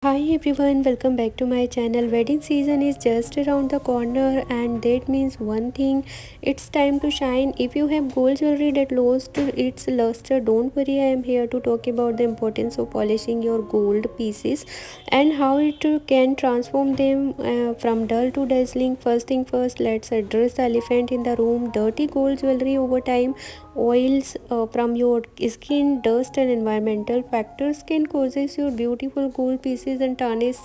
Hi everyone, welcome back to my channel. Wedding season is just around the corner, and that means one thing, it's time to shine. If you have gold jewelry that lost its luster, don't worry, I am here to talk about the importance of polishing your gold pieces and how it can transform them from dull to dazzling. First thing first, let's address the elephant in the room. Dirty gold jewelry over time, oils from your skin, dust and environmental factors can causes your beautiful gold pieces and tarnish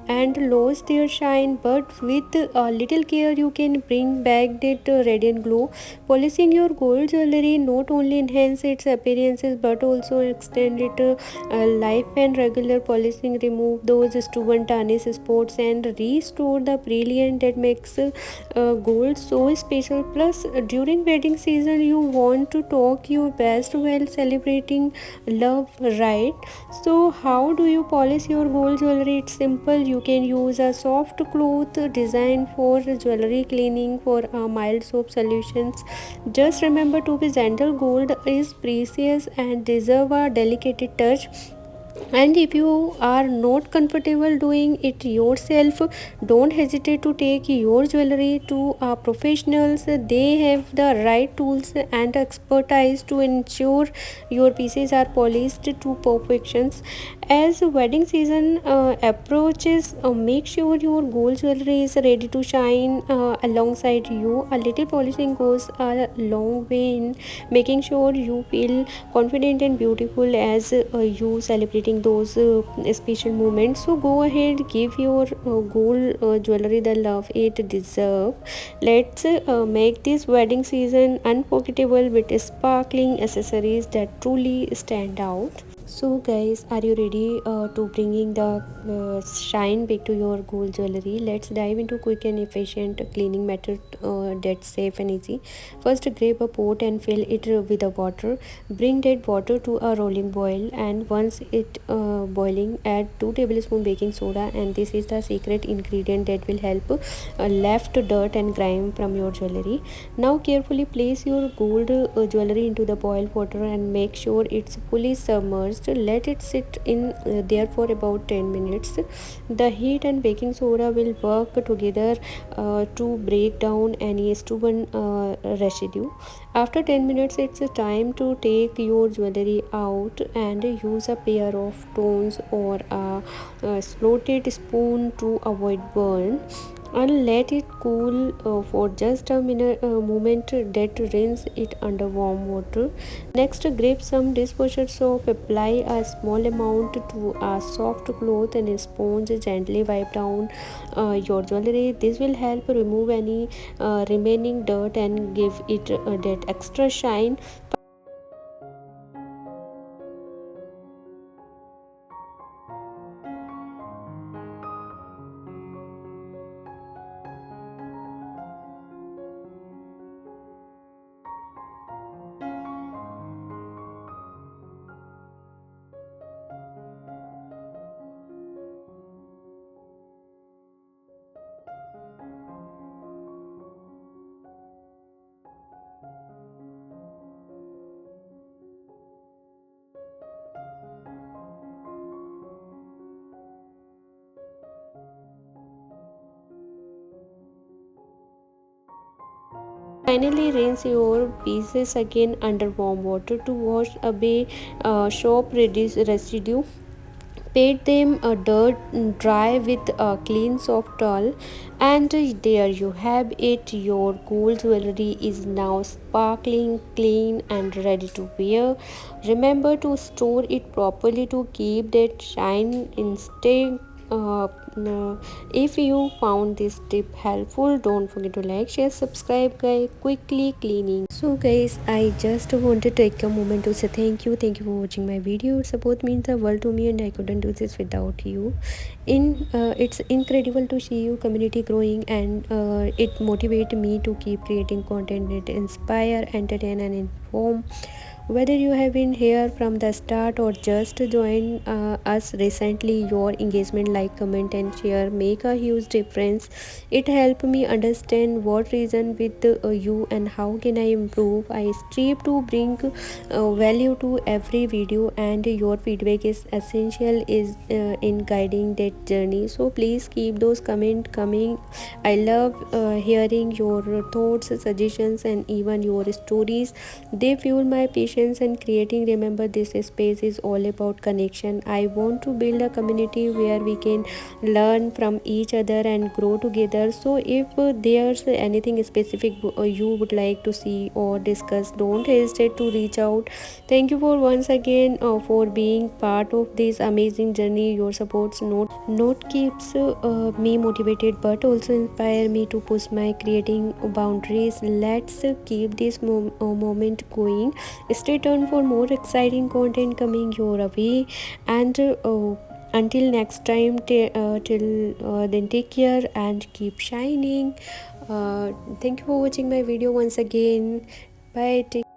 and lose their shine, but with a little care you can bring back that radiant glow. Polishing your gold jewelry not only enhance its appearances but also extend its life, and regular polishing remove those stubborn tarnish spots and restore the brilliance that makes gold so special. Plus, during wedding season you want to talk your best while celebrating love, right? So how do you polish your gold jewelry? It's simple. You can use a soft cloth designed for jewelry cleaning for mild soap solutions. Just remember to be gentle. Gold is precious and deserve a delicate touch, and if you are not comfortable doing it yourself, don't hesitate to take your jewelry to professionals. They have the right tools and expertise to ensure your pieces are polished to perfections. As wedding season approaches, make sure your gold jewelry is ready to shine alongside you. A little polishing goes a long way in making sure you feel confident and beautiful as you celebrating those special moments. So go ahead, give your gold jewelry the love it deserve. Let's make this wedding season unforgettable with sparkling accessories that truly stand out. So guys, are you ready to bringing the shine back to your gold jewelry? Let's dive into quick and efficient cleaning method that's safe and easy. First, grab a pot and fill it with the water. Bring that water to a rolling boil, and once it boiling, add 2 tablespoons baking soda, and this is the secret ingredient that will help left dirt and grime from your jewelry. Now carefully place your gold jewelry into the boiled water and make sure it's fully submerged. Let it sit in there for about 10 minutes. The heat and baking soda will work together to break down any stubborn residue. After 10 minutes, it's time to take your jewelry out and use a pair of tongs or a slotted spoon to avoid burn, and let it cool for just a minute moment. That rinse it under warm water. Next, grab some dishwasher soap, apply a small amount to a soft cloth and a sponge, gently wipe down your jewelry. This will help remove any remaining dirt and give it that extra shine. Finally, rinse your pieces again under warm water to wash away soap residue. Pat them dirt dry with a clean soft towel, and there you have it. Your gold jewelry is now sparkling, clean, and ready to wear. Remember to store it properly to keep that shine instead. If you found this tip helpful, don't forget to like, share, subscribe. Guys, quickly cleaning. So guys, I just want to take a moment to say thank you for watching my video. Your support means the world to me, and I couldn't do this without you. It's incredible to see you community growing, and it motivates me to keep creating content that inspire, entertain, and inform. Whether you have been here from the start or just joined us recently, your engagement, like, comment, and share make a huge difference. It helps me understand what reason with you and how can I improve. I strive to bring value to every video, and your feedback is essential is in guiding that journey. So please keep those comments coming. I love hearing your thoughts, suggestions, and even your stories. They fuel my patience and creating. Remember, this space is all about connection. I want to build a community where we can learn from each other and grow together. So if there's anything specific you would like to see or discuss, don't hesitate to reach out. Thank you for once again for being part of this amazing journey. Your supports not keeps me motivated but also inspire me to push my creating boundaries. Let's keep this moment going. Stay tuned for more exciting content coming your way, and until next time, till then, take care and keep shining. Thank you for watching my video once again. Bye.